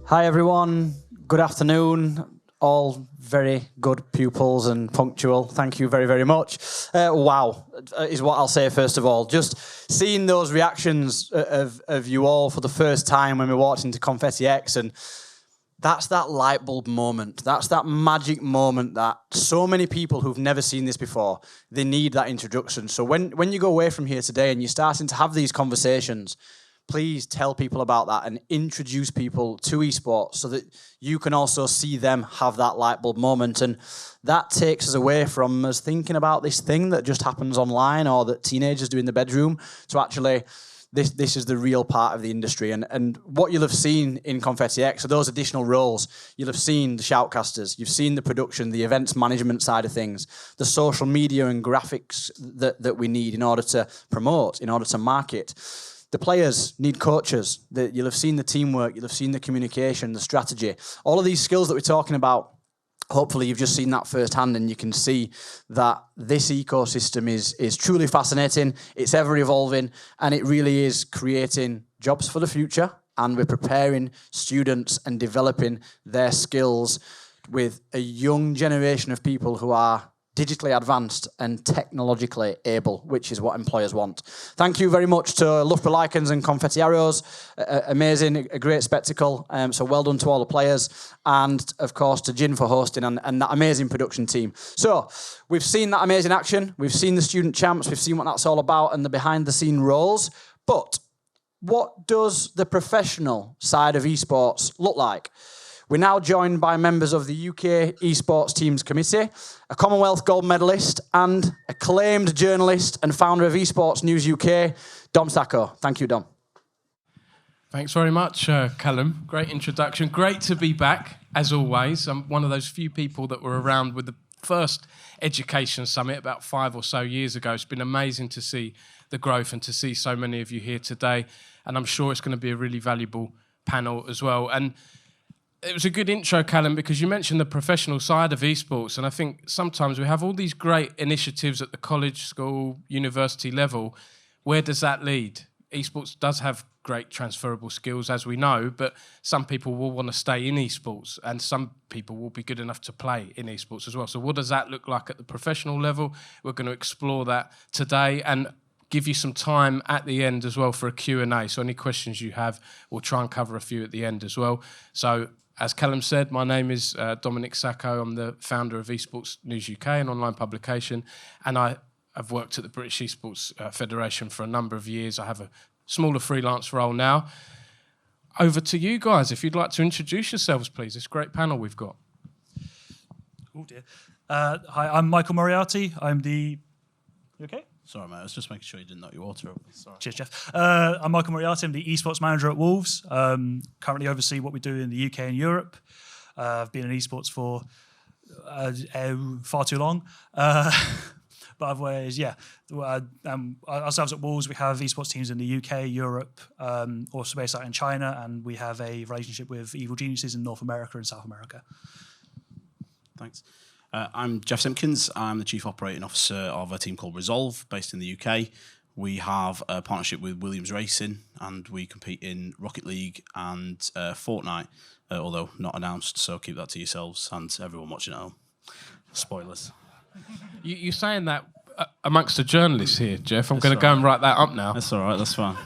Hi everyone, good afternoon. All very good pupils and punctual. Thank you very, very much. Wow, is what I'll say first of all. Just seeing those reactions of you all for the first time when we walked into Confetti X, and that's that light bulb moment. That's that magic moment that so many people who've never seen this before, they need that introduction. So when you go away from here today and you're starting to have these conversations, please tell people about that and introduce people to esports so that you can also see them have that light bulb moment. And that takes us away from us thinking about this thing that just happens online or that teenagers do in the bedroom to actually, this is the real part of the industry. And what you'll have seen in Confetti X are those additional roles. You'll have seen the shoutcasters, you've seen the production, the events management side of things, the social media and graphics that we need in order to promote, in order to market. The players need coaches. You'll have seen the teamwork, you'll have seen the communication, the strategy. All of these skills that we're talking about, hopefully you've just seen that firsthand and you can see that this ecosystem is truly fascinating, it's ever evolving, and it really is creating jobs for the future, and we're preparing students and developing their skills with a young generation of people who are digitally advanced and technologically able, which is what employers want. Thank you very much to Loughborough Lycans and Confetti Arrows. Amazing, a great spectacle. So well done to all the players. And of course to Jin for hosting and that amazing production team. So we've seen that amazing action. We've seen the student champs. We've seen what that's all about and the behind the scene roles. But what does the professional side of esports look like? We're now joined by members of the UK Esports Teams Committee, a Commonwealth gold medalist and acclaimed journalist and founder of Esports News UK, Dom Sacco. Thank you, Dom. Thanks very much, Callum. Great introduction. Great to be back, as always. I'm one of those few people that were around with the first Education Summit about 5 or so years ago. It's been amazing to see the growth and to see so many of you here today. And I'm sure it's going to be a really valuable panel as well. And it was a good intro, Callum, because you mentioned the professional side of esports, and I think sometimes we have all these great initiatives at the college, school, university level. Where does that lead? Esports does have great transferable skills, as we know, but some people will want to stay in esports, and some people will be good enough to play in esports as well. So what does that look like at the professional level? We're going to explore that today and give you some time at the end as well for a Q&A. So any questions you have, we'll try and cover a few at the end as well. So as Callum said, my name is Dominic Sacco. I'm the founder of Esports News UK, an online publication, and I have worked at the British Esports Federation for a number of years. I have a smaller freelance role now. Over to you guys, if you'd like to introduce yourselves, please. This great panel we've got. Oh dear. Hi, I'm Michael Moriarty. I'm the... You okay? Sorry, mate. I was just making sure you didn't knock your water up. Sorry. Cheers, Jeff. I'm Michael Moriarty. I'm the esports manager at Wolves. Currently oversee what we do in the UK and Europe. I've been in esports for far too long. But otherwise, yeah. Ourselves at Wolves, we have esports teams in the UK, Europe, also based out in China, and we have a relationship with Evil Geniuses in North America and South America. Thanks. I'm Jeff Simpkins. I'm the Chief Operating Officer of a team called Resolve, based in the UK. We have a partnership with Williams Racing, and we compete in Rocket League and Fortnite, although not announced, so keep that to yourselves and everyone watching at home. Spoilers. You're saying that amongst the journalists here, Jeff. I'm going to all go and write that up now. That's all right, that's fine.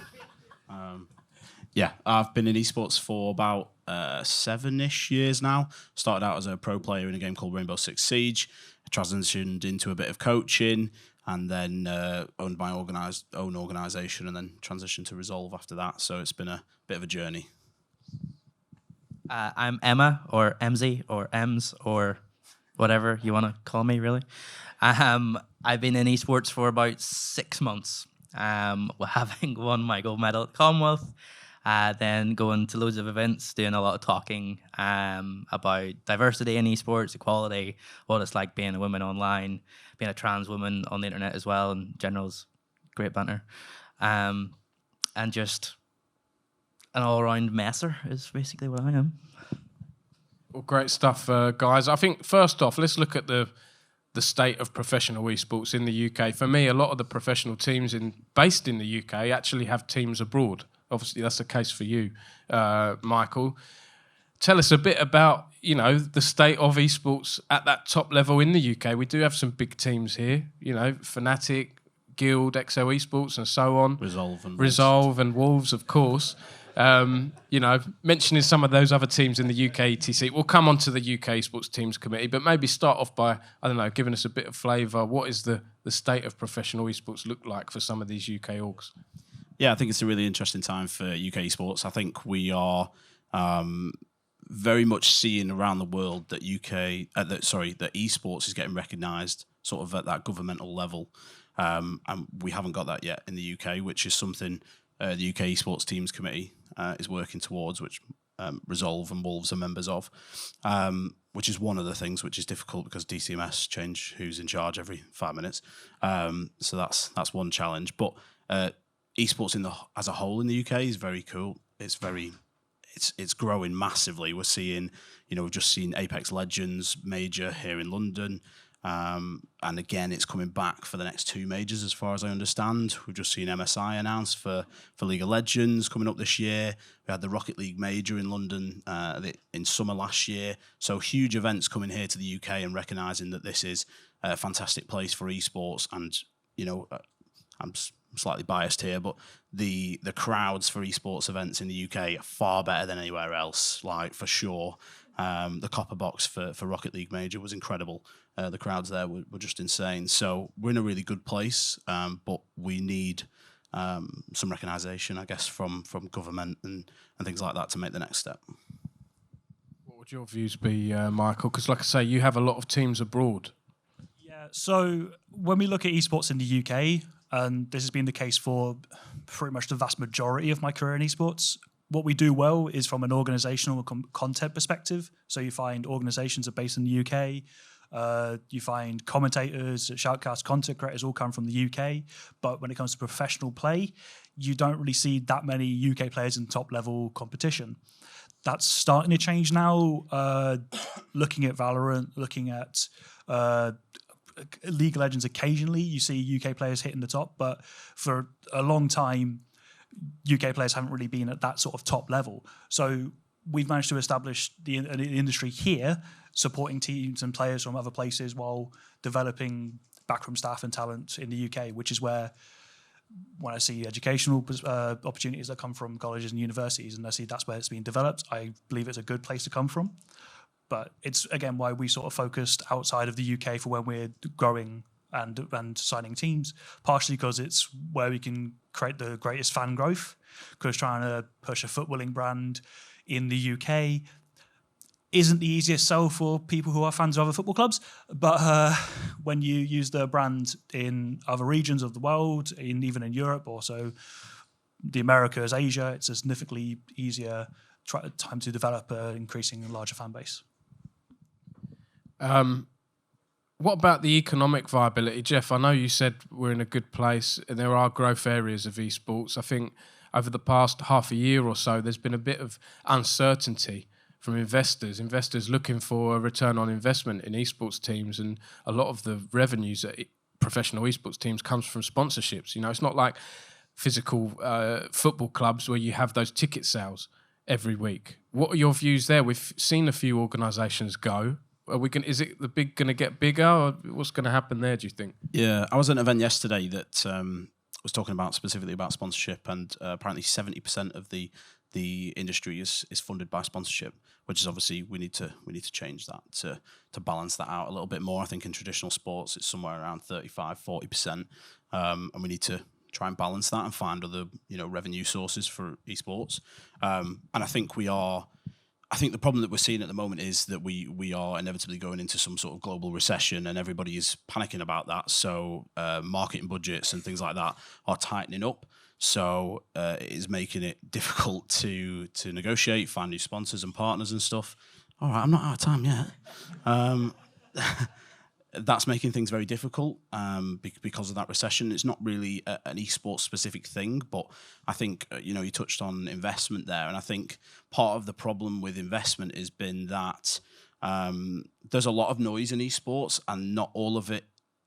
Yeah, I've been in esports for about 7-ish years now. Started out as a pro player in a game called Rainbow Six Siege, transitioned into a bit of coaching, and then owned my own organisation, and then transitioned to Resolve after that. So it's been a bit of a journey. I'm Emma, or Emzy, or Ems, or whatever you want to call me, really. I've been in esports for about 6 months, having won my gold medal at Commonwealth. Then going to loads of events, doing a lot of talking about diversity in esports, equality, what it's like being a woman online, being a trans woman on the internet as well, and general's great banter. And just an all-around messer is basically what I am. Well, great stuff, guys. I think first off, let's look at the state of professional esports in the UK. For me, a lot of the professional teams based in the UK actually have teams abroad. Obviously, that's the case for you, Michael. tell us a bit about, the state of esports at that top level in the UK. We do have some big teams here, Fnatic, Guild, XL Esports, and so on. Resolve and Wolves, of course. Mentioning some of those other teams in the UK ETC. We'll come on to the UK Esports Teams Committee, but maybe start off by, giving us a bit of flavour. What is the state of professional esports look like for some of these UK orgs? Yeah, I think it's a really interesting time for UK esports. I think we are very much seeing around the world that that esports is getting recognised sort of at that governmental level. And we haven't got that yet in the UK, which is something the UK Esports Teams Committee is working towards, which Resolve and Wolves are members of, which is one of the things which is difficult because DCMS change who's in charge every 5 minutes. So that's one challenge. But esports as a whole in the UK is very cool. It's growing massively. We're seeing, we've just seen Apex Legends major here in London. And again, it's coming back for the next 2 majors, as far as I understand. We've just seen MSI announced for League of Legends coming up this year. We had the Rocket League major in London in summer last year. So huge events coming here to the UK and recognising that this is a fantastic place for esports. And, I'm slightly biased here, but the crowds for esports events in the UK are far better than anywhere else, like for sure. The Copper Box for Rocket League Major was incredible. The crowds there were just insane. So we're in a really good place, but we need some recognition, I guess, from government and things like that to make the next step. What would your views be, Michael? Because like I say, you have a lot of teams abroad. Yeah, so when we look at esports in the UK, and this has been the case for pretty much the vast majority of my career in esports, what we do well is from an organisational content perspective. So you find organisations are based in the UK, you find commentators, shoutcast content creators all come from the UK. But when it comes to professional play, you don't really see that many UK players in top level competition. That's starting to change now. Looking at Valorant, looking at League of Legends, occasionally you see UK players hitting the top, but for a long time, UK players haven't really been at that sort of top level. So we've managed to establish the industry here, supporting teams and players from other places while developing backroom staff and talent in the UK, which is where, when I see educational opportunities that come from colleges and universities, and I see that's where it's being developed, I believe it's a good place to come from. But it's, again, why we sort of focused outside of the UK for when we're growing and signing teams, partially because it's where we can create the greatest fan growth, because trying to push a footballing brand in the UK isn't the easiest sell for people who are fans of other football clubs. But when you use the brand in other regions of the world, even in Europe, also the Americas, Asia, it's a significantly easier time to develop an increasing larger fan base. What about the economic viability? Jeff, I know you said we're in a good place and there are growth areas of esports. I think over the past half a year or so, there's been a bit of uncertainty from investors looking for a return on investment in esports teams, and a lot of the revenues at professional esports teams comes from sponsorships. It's not like physical football clubs where you have those ticket sales every week. What are your views there? We've seen a few organisations go. Is it going to get bigger, or what's going to happen there, do you think? Yeah, I was at an event yesterday that was talking specifically about sponsorship, and apparently 70% of the industry is funded by sponsorship, which is obviously we need to change that to balance that out a little bit more. I think in traditional sports it's somewhere around 35-40%, and we need to try and balance that and find other revenue sources for esports. And I think the problem that we're seeing at the moment is that we are inevitably going into some sort of global recession, and everybody is panicking about that. So marketing budgets and things like that are tightening up. So it is making it difficult to negotiate, find new sponsors and partners and stuff. All right, I'm not out of time yet. That's making things very difficult because of that recession. It's not really an esports specific thing, but I think you touched on investment there, and I think part of the problem with investment has been that there's a lot of noise in esports, and not all of it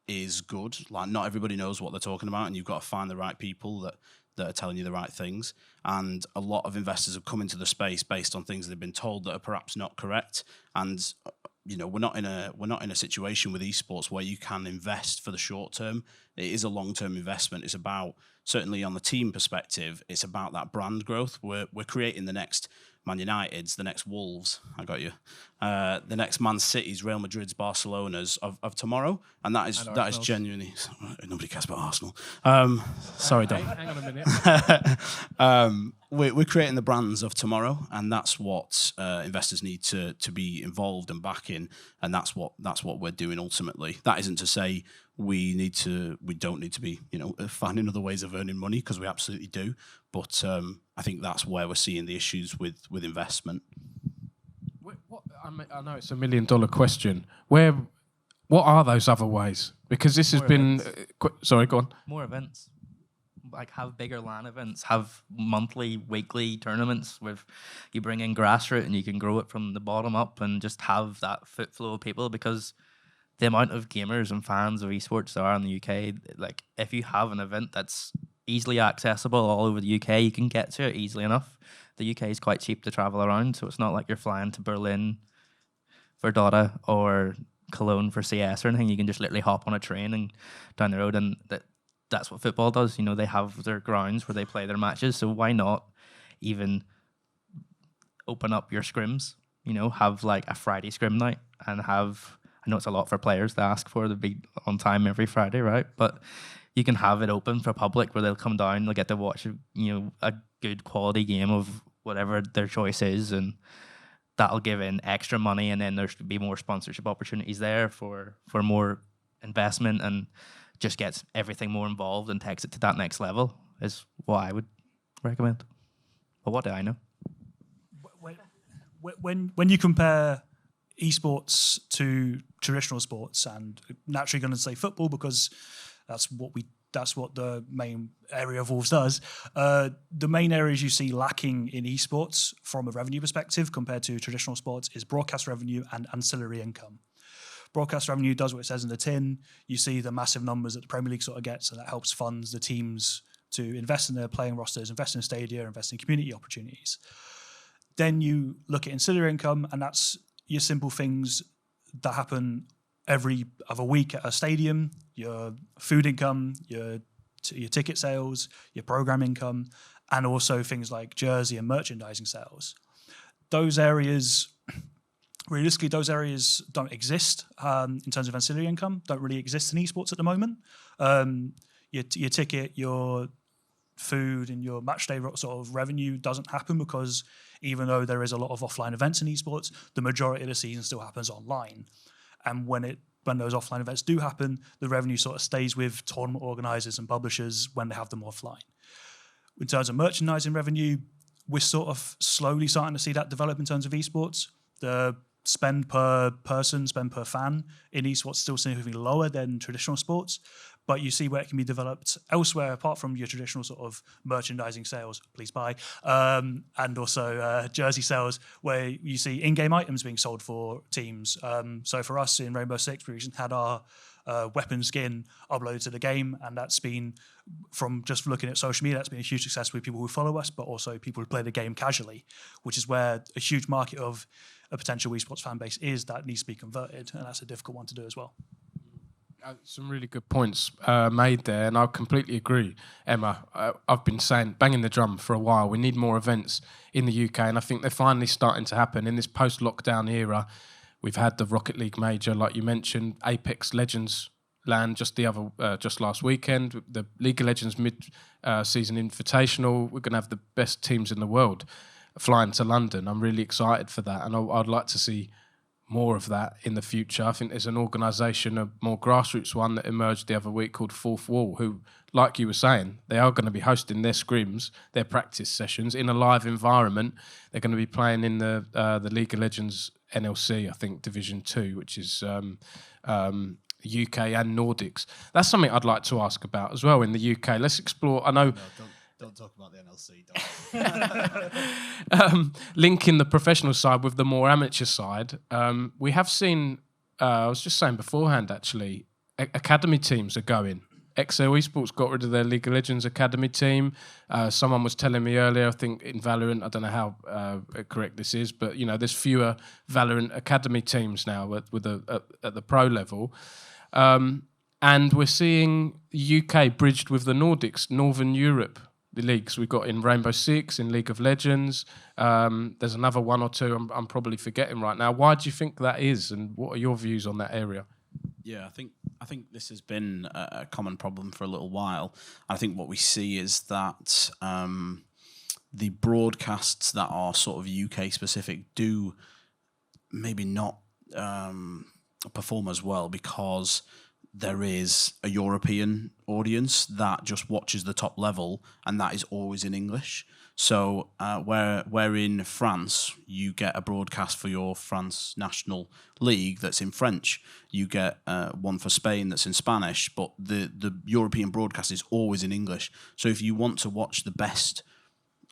is good. Like, not everybody knows what they're talking about, and you've got to find the right people that are telling you the right things. And a lot of investors have come into the space based on things they've been told that are perhaps not correct. And we're not in a situation with esports where you can invest for the short term. It is a long-term investment. It's about, certainly on the team perspective, it's about that brand growth. We're creating the next Man United's, the next Wolves, I got you, the next Man City's, Real Madrid's, Barcelona's of tomorrow, and that is genuinely, nobody cares about Arsenal. Sorry, Dom. Hang on a minute. We're creating the brands of tomorrow, and that's what investors need to be involved and back in, and that's what we're doing ultimately. That isn't to say we don't need to be finding other ways of earning money, because we absolutely do. But I think that's where we're seeing the issues with investment. I know it's $1 million question. What are those other ways? Because this has been. Sorry, go on. More events. Like, have bigger LAN events, have monthly, weekly tournaments with you bring in grassroots and you can grow it from the bottom up, and just have that foot flow of people, because the amount of gamers and fans of esports there are in the UK, like, if you have an event that's easily accessible all over the UK, you can get to it easily enough. The UK is quite cheap to travel around, so it's not like you're flying to Berlin for Dota or Cologne for CS or anything. You can just literally hop on a train and down the road, and that's what football does. They have their grounds where they play their matches, so why not even open up your scrims? Have like a Friday scrim night, and have, I know it's a lot for players to ask for to be on time every Friday, right? But you can have it open for public where they'll come down, they'll get to watch a good quality game of whatever their choice is, and that'll give in extra money, and then there should be more sponsorship opportunities there for more investment, and just gets everything more involved and takes it to that next level, is what I would recommend. But what do I know? When you compare esports to traditional sports, and naturally going to say football because that's what the main area of Wolves does. The main areas you see lacking in esports from a revenue perspective compared to traditional sports is broadcast revenue and ancillary income. Broadcast revenue does what it says in the tin. You see the massive numbers that the Premier League sort of gets, and that helps funds the teams to invest in their playing rosters, invest in stadia, invest in community opportunities. Then you look at ancillary income, and that's your simple things that happen every other week at a stadium, your food income, your ticket sales, your program income, and also things like jersey and merchandising sales. Those areas, realistically, don't exist in terms of ancillary income, don't really exist in esports at the moment. Your ticket, your food, and your match day sort of revenue doesn't happen, because even though there is a lot of offline events in esports, the majority of the season still happens online. And when those offline events do happen, the revenue sort of stays with tournament organisers and publishers when they have them offline. In terms of merchandising revenue, we're sort of slowly starting to see that develop in terms of esports. The spend per person, spend per fan in esports still significantly lower than traditional sports, but you see where it can be developed elsewhere apart from your traditional sort of merchandising sales, please buy, and also jersey sales, where you see in-game items being sold for teams. So for us in Rainbow Six, we recently had our weapon skin uploaded to the game, and that's been, from just looking at social media, that's been a huge success with people who follow us, but also people who play the game casually, which is where a huge market of a potential esports fan base is that needs to be converted, and that's a difficult one to do as well. Some really good points made there, and I completely agree, Emma. I've been banging the drum for a while. We need more events in the UK, and I think they're finally starting to happen in this post-lockdown era. We've had the Rocket League Major, like you mentioned, Apex Legends LAN just last weekend, the League of Legends mid-season Invitational. We're going to have the best teams in the world flying to London. I'm really excited for that, and I'd like to see more of that in the future. I think there's an organisation, a more grassroots one, that emerged the other week called Fourth Wall, who, like you were saying, they are going to be hosting their scrims, their practice sessions in a live environment. They're going to be playing in the League of Legends NLC, I think, Division 2, which is UK and Nordics. That's something I'd like to ask about as well in the UK. Let's explore. I know. No, don't talk about the NLC. Linking the professional side with the more amateur side, we have seen, I was just saying beforehand actually, academy teams are going Excel Esports got rid of their League of Legends Academy team. Someone was telling me earlier, I think in Valorant, I don't know how correct this is, but there's fewer Valorant Academy teams now at the pro level. And we're seeing the UK bridged with the Nordics, Northern Europe, the leagues we've got in Rainbow Six, in League of Legends. There's another one or two I'm probably forgetting right now. Why do you think that is, and what are your views on that area? Yeah, I think this has been a common problem for a little while. I think what we see is that the broadcasts that are sort of UK specific do maybe not perform as well, because there is a European audience that just watches the top level, and that is always in English. So where in France you get a broadcast for your France national league that's in French, you get one for Spain that's in Spanish, but the European broadcast is always in English. So if you want to watch the best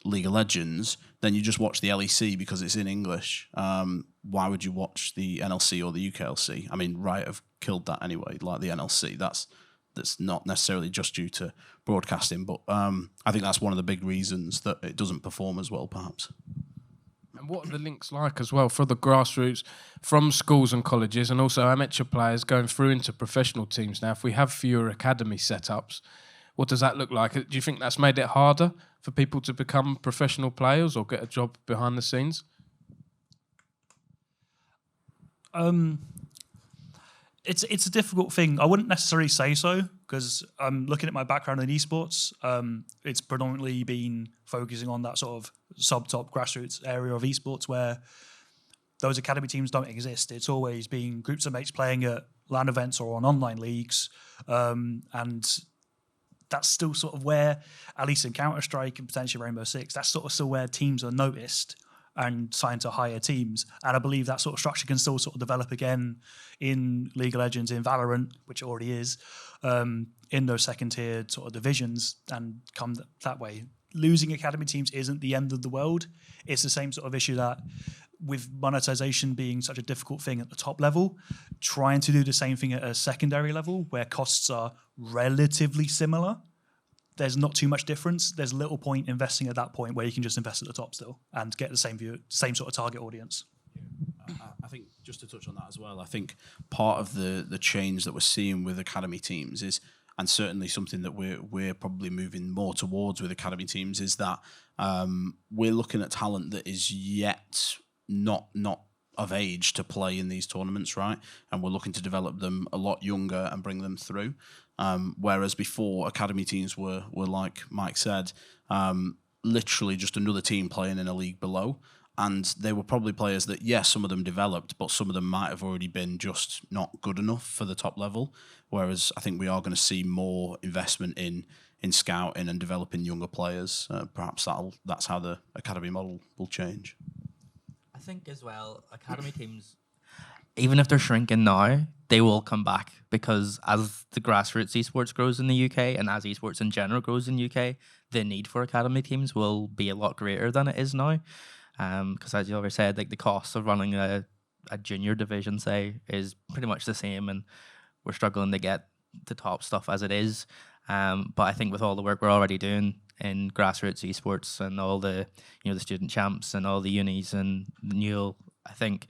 League of Legends, then you just watch the LEC because it's in English. Why would you watch the NLC or the UKLC? I mean, Riot have killed that anyway, like the NLC. That's not necessarily just due to broadcasting, but I think that's one of the big reasons that it doesn't perform as well, perhaps. And what are the links like as well for the grassroots from schools and colleges, and also amateur players going through into professional teams now? If we have fewer academy setups, what does that look like? Do you think that's made it harder for people to become professional players or get a job behind the scenes? It's a difficult thing. I wouldn't necessarily say so, because looking at my background in esports, it's predominantly been focusing on that sort of sub-top grassroots area of esports where those academy teams don't exist. It's always been groups of mates playing at LAN events or on online leagues, and that's still sort of where, at least in Counter-Strike and potentially Rainbow Six, that's sort of still where teams are noticed and signed to higher teams. And I believe that sort of structure can still sort of develop again in League of Legends, in Valorant, which it already is, in those second-tier sort of divisions, and come that way. Losing academy teams isn't the end of the world. It's the same sort of issue that with monetization being such a difficult thing at the top level, trying to do the same thing at a secondary level where costs are relatively similar, there's not too much difference. There's little point investing at that point where you can just invest at the top still and get the same same sort of target audience. I think just to touch on that as well, I think part of the change that we're seeing with academy teams is, and certainly something that we're probably moving more towards with academy teams, is that we're looking at talent that is yet not of age to play in these tournaments, right? And we're looking to develop them a lot younger and bring them through. Whereas before, academy teams were like Mike said, literally just another team playing in a league below. And they were probably players that, yes, some of them developed, but some of them might have already been just not good enough for the top level. Whereas I think we are going to see more investment in scouting and developing younger players. Perhaps that's how the academy model will change. I think as well, academy teams, even if they're shrinking now, they will come back, because as the grassroots esports grows in the UK and as esports in general grows in the UK, the need for academy teams will be a lot greater than it is now. Because as you already said, like the cost of running a junior division, say, is pretty much the same, and we're struggling to get the top stuff as it is. But I think with all the work we're already doing in grassroots esports and all the the student champs and all the unis and the Newell, I think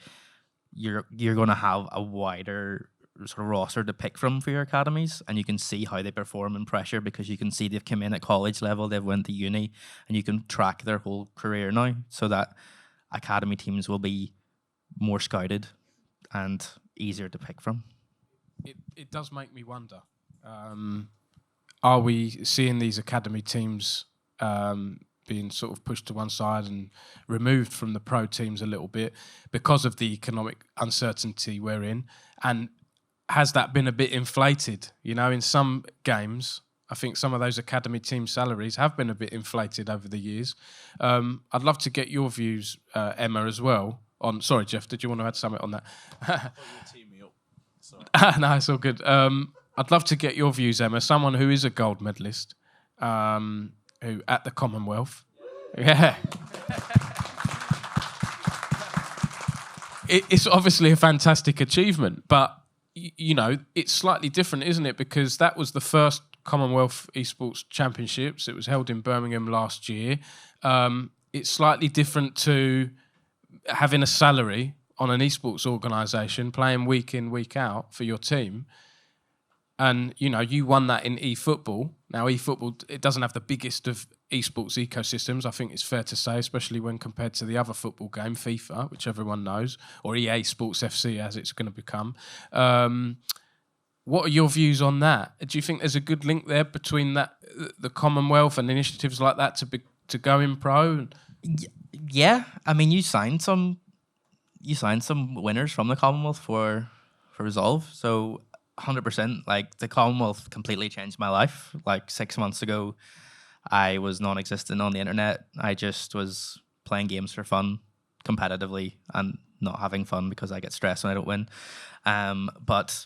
you're going to have a wider sort of roster to pick from for your academies, and you can see how they perform in pressure, because you can see they've come in at college level, they've went to uni, and you can track their whole career now, so that academy teams will be more scouted and easier to pick from. It does make me wonder, are we seeing these academy teams being sort of pushed to one side and removed from the pro teams a little bit because of the economic uncertainty we're in? And has that been a bit inflated? In some games, I think some of those academy team salaries have been a bit inflated over the years. I'd love to get your views, Emma, as well. Sorry, Jeff, did you want to add something on that? Team me up. No, it's all good. I'd love to get your views, Emma, someone who is a gold medalist, who at the Commonwealth. Yeah. It's obviously a fantastic achievement, but it's slightly different, isn't it? Because that was the first Commonwealth Esports Championships. It was held in Birmingham last year. It's slightly different to having a salary on an esports organisation, playing week in, week out for your team. And, you won that in eFootball. Now, eFootball, it doesn't have the biggest of esports ecosystems, I think it's fair to say, especially when compared to the other football game, FIFA, which everyone knows, or EA Sports FC as it's going to become. What are your views on that? Do you think there's a good link there between that, the Commonwealth and initiatives like that to go in pro? Yeah, I mean, you signed some winners from the Commonwealth for Resolve, so 100%. Like, the Commonwealth completely changed my life. Like 6 months ago, I was non-existent on the internet. I just was playing games for fun, competitively, and not having fun because I get stressed when I don't win. But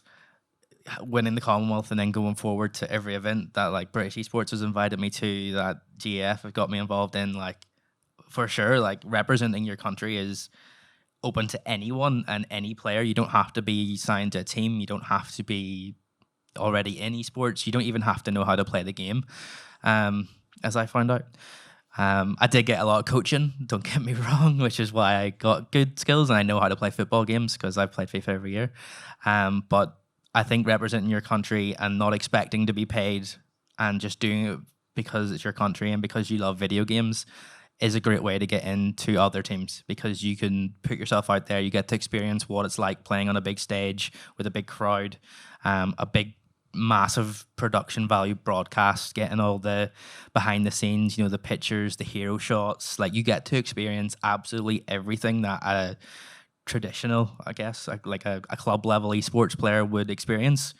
winning the Commonwealth and then going forward to every event that like British Esports has invited me to, that GAF have got me involved in, like, for sure, like, representing your country is open to anyone and any player. You don't have to be signed to a team. You don't have to be already in esports. You don't even have to know how to play the game, as I found out. I did get a lot of coaching, don't get me wrong, which is why I got good skills and I know how to play football games because I've played FIFA every year. But I think representing your country and not expecting to be paid and just doing it because it's your country and because you love video games is a great way to get into other teams, because you can put yourself out there. You get to experience what it's like playing on a big stage with a big crowd, a big, massive production value broadcast, getting all the behind the scenes, the pictures, the hero shots. Like, you get to experience absolutely everything that a traditional, I guess, like a club level esports player would experience,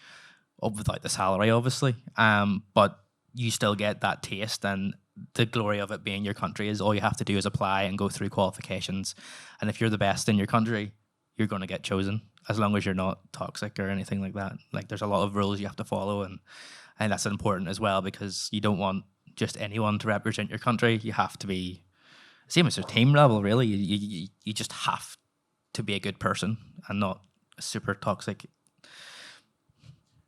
without the salary, obviously. But you still get that taste, and the glory of it being your country is all you have to do is apply and go through qualifications. And if you're the best in your country, you're going to get chosen, as long as you're not toxic or anything like that. Like, there's a lot of rules you have to follow, and that's important as well, because you don't want just anyone to represent your country. You have to be, same as a team level, really. You just have to be a good person and not super toxic.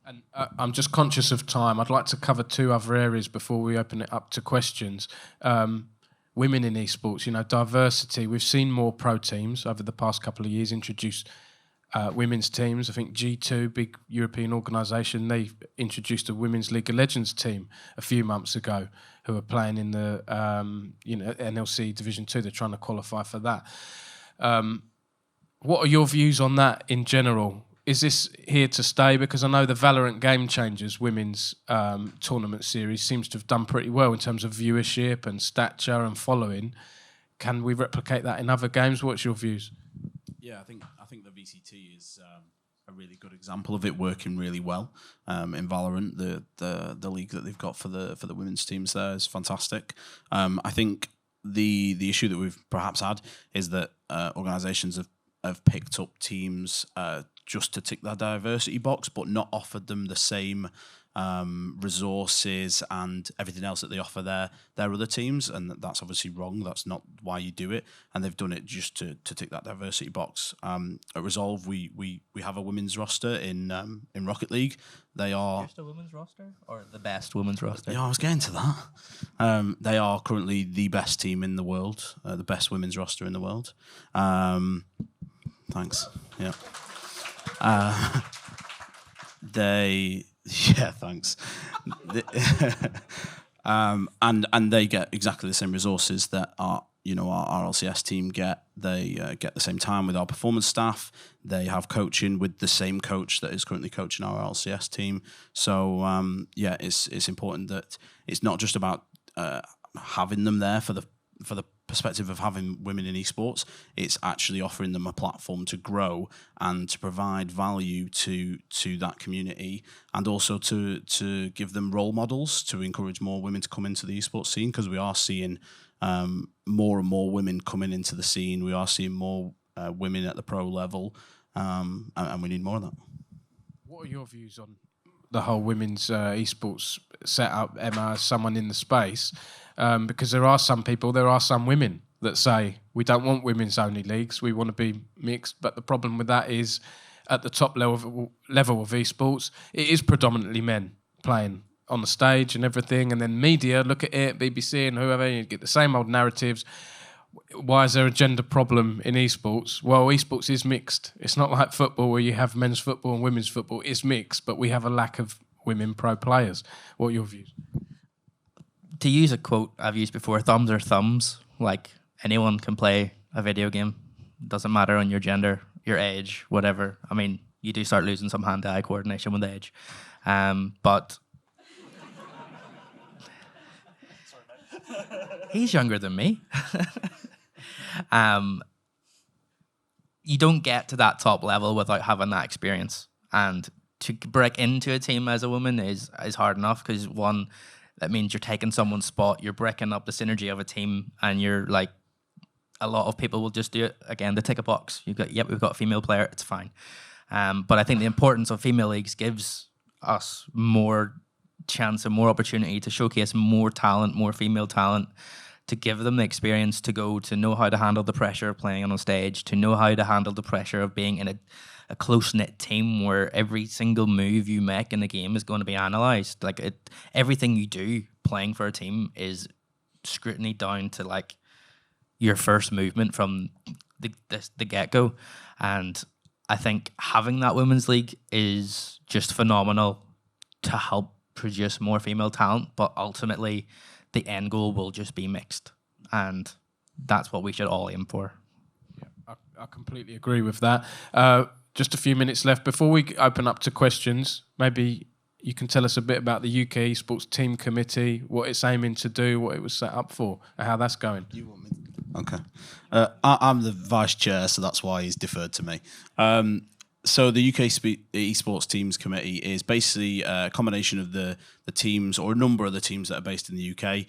And I'm just conscious of time. I'd like to cover two other areas before we open it up to questions. Women in esports, diversity. We've seen more pro teams over the past couple of years introduce women's teams. I think G2, big European organisation, they introduced a Women's League of Legends team a few months ago who are playing in the NLC Division 2. They're trying to qualify for that. What are your views on that in general? Is this here to stay? Because I know the Valorant Game Changers women's tournament series seems to have done pretty well in terms of viewership and stature and following. Can we replicate that in other games? What's your views? Yeah, I think the VCT is a really good example of it working really well in Valorant. The league that they've got for the women's teams there is fantastic. I think the issue that we've perhaps had is that organisations have picked up teams just to tick that diversity box, but not offered them the same resources and everything else that they offer their other teams, and that's obviously wrong. That's not why you do it, and they've done it just to tick that diversity box. At Resolve, we have a women's roster in Rocket League. They are just a women's roster, or the best women's roster? Yeah, I was getting to that. They are currently the best team in the world, the best women's roster in the world. Thanks. Yeah. Thanks. And they get exactly the same resources that our RLCS team get. They get the same time with our performance staff. They have coaching with the same coach that is currently coaching our RLCS team. So it's important that it's not just about having them there for the perspective of having women in esports. It's actually offering them a platform to grow and to provide value to that community, and also to give them role models to encourage more women to come into the esports scene, because we are seeing more and more women coming into the scene. We are seeing more women at the pro level, and we need more of that. What are your views on the whole women's esports setup, Emma, as someone in the space? Because there are some women that say, we don't want women's only leagues, we want to be mixed. But the problem with that is, at the top level of esports, it is predominantly men playing on the stage and everything, and then media look at it, BBC and whoever, and you get the same old narratives. Why is there a gender problem in esports? Well, esports is mixed. It's not like football where you have men's football and women's football. It's mixed, but we have a lack of women pro players. What are your views? To use a quote I've used before, thumbs are thumbs. Like, anyone can play a video game. Doesn't matter on your gender, your age, whatever. I mean, you do start losing some hand-eye coordination with age. But he's younger than me. You don't get to that top level without having that experience. And to break into a team as a woman is hard enough, because one, that means you're taking someone's spot, you're breaking up the synergy of a team, and you're like, a lot of people will just do it again to tick a box. You've got, we've got a female player, it's fine. But I think the importance of female leagues gives us more chance and more opportunity to showcase more talent, more female talent, to give them the experience to go to know how to handle the pressure of playing on a stage, to know how to handle the pressure of being in a close-knit team where every single move you make in the game is going to be analysed. Like, everything you do playing for a team is scrutiny down to like your first movement from the get-go. And I think having that women's league is just phenomenal to help produce more female talent, but ultimately the end goal will just be mixed, and that's what we should all aim for. Yeah, I completely agree with that. Just a few minutes left before we open up to questions. Maybe you can tell us a bit about the UK Esports Team Committee, what it's aiming to do, what it was set up for, and how that's going. You want me? Okay. I'm the vice chair, so that's why he's deferred to me. So the UK Esports Teams Committee is basically a combination of the teams, or a number of the teams that are based in the UK.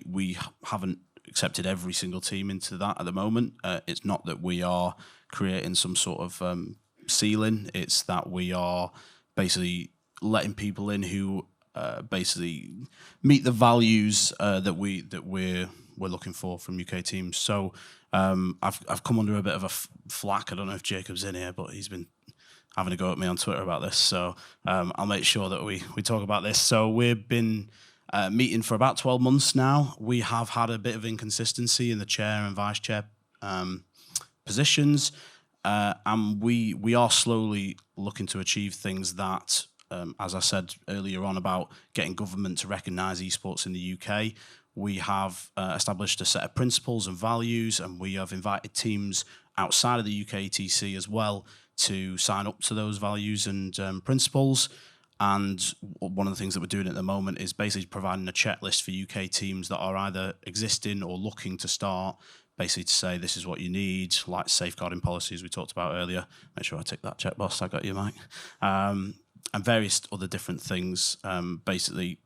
We haven't accepted every single team into that at the moment. It's not that we are creating some sort of ceiling. It's that we are basically letting people in who basically meet the values that we're looking for from UK teams. So I've come under a bit of a flack. I don't know if Jacob's in here, but he's been having a go at me on Twitter about this. So I'll make sure that we talk about this. So we've been meeting for about 12 months now. We have had a bit of inconsistency in the chair and vice chair positions. And we are slowly looking to achieve things that, as I said earlier on about getting government to recognise esports in the UK, we have established a set of principles and values, and we have invited teams outside of the UK ETC as well to sign up to those values and principles. And one of the things that we're doing at the moment is basically providing a checklist for UK teams that are either existing or looking to start, basically to say this is what you need, like safeguarding policies we talked about earlier. Make sure I tick that check, boss. I got you, Mike. And various other different things, basically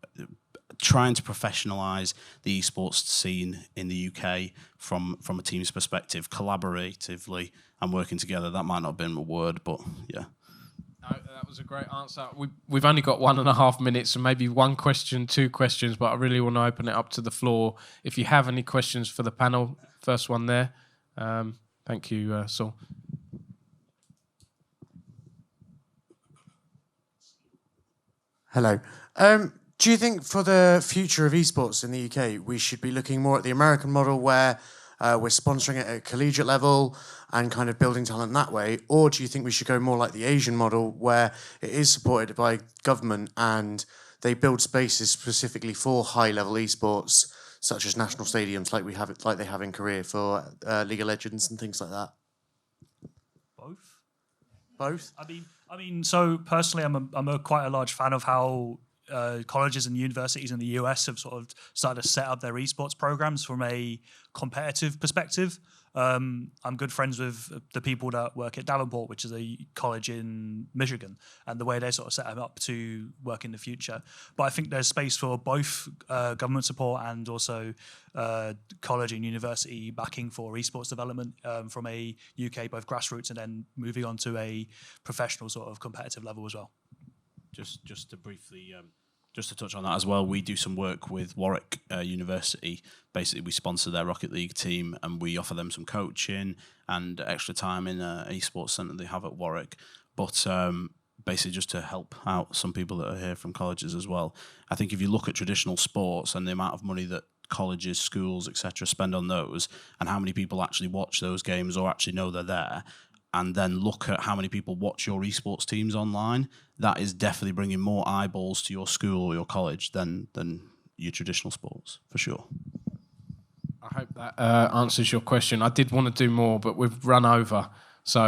trying to professionalise the esports scene in the UK from a team's perspective, collaboratively and working together. That might not have been a word, but yeah. No, that was a great answer. We've only got 1.5 minutes, and maybe one question, two questions, but I really want to open it up to the floor. If you have any questions for the panel, first one there. Thank you, Saul. Hello. Do you think for the future of esports in the UK, we should be looking more at the American model where we're sponsoring it at a collegiate level and kind of building talent that way? Or do you think we should go more like the Asian model where it is supported by government and they build spaces specifically for high-level esports, such as national stadiums like they have in Korea for League of Legends and things like that? Both? I mean, so personally, I'm quite a large fan of how colleges and universities in the US have sort of started to set up their esports programs from a competitive perspective. I'm good friends with the people that work at Davenport, which is a college in Michigan, and the way they sort of set them up to work in the future. But I think there's space for both government support and also college and university backing for esports development from a UK, both grassroots and then moving on to a professional sort of competitive level as well. Just to briefly, just to touch on that as well, we do some work with Warwick University. Basically, we sponsor their Rocket League team and we offer them some coaching and extra time in an esports centre they have at Warwick. But basically just to help out some people that are here from colleges as well. I think if you look at traditional sports and the amount of money that colleges, schools, etc. spend on those, and how many people actually watch those games or actually know they're there, and then look at how many people watch your esports teams online, that is definitely bringing more eyeballs to your school or your college than your traditional sports, for sure. I hope that answers your question. I did want to do more, but we've run over. So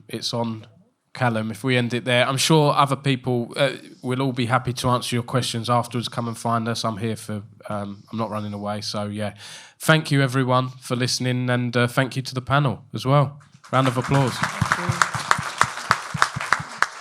it's on Callum. If we end it there, I'm sure other people will all be happy to answer your questions afterwards. Come and find us. I'm here for... I'm not running away. So, yeah. Thank you, everyone, for listening. And thank you to the panel as well. Round of applause.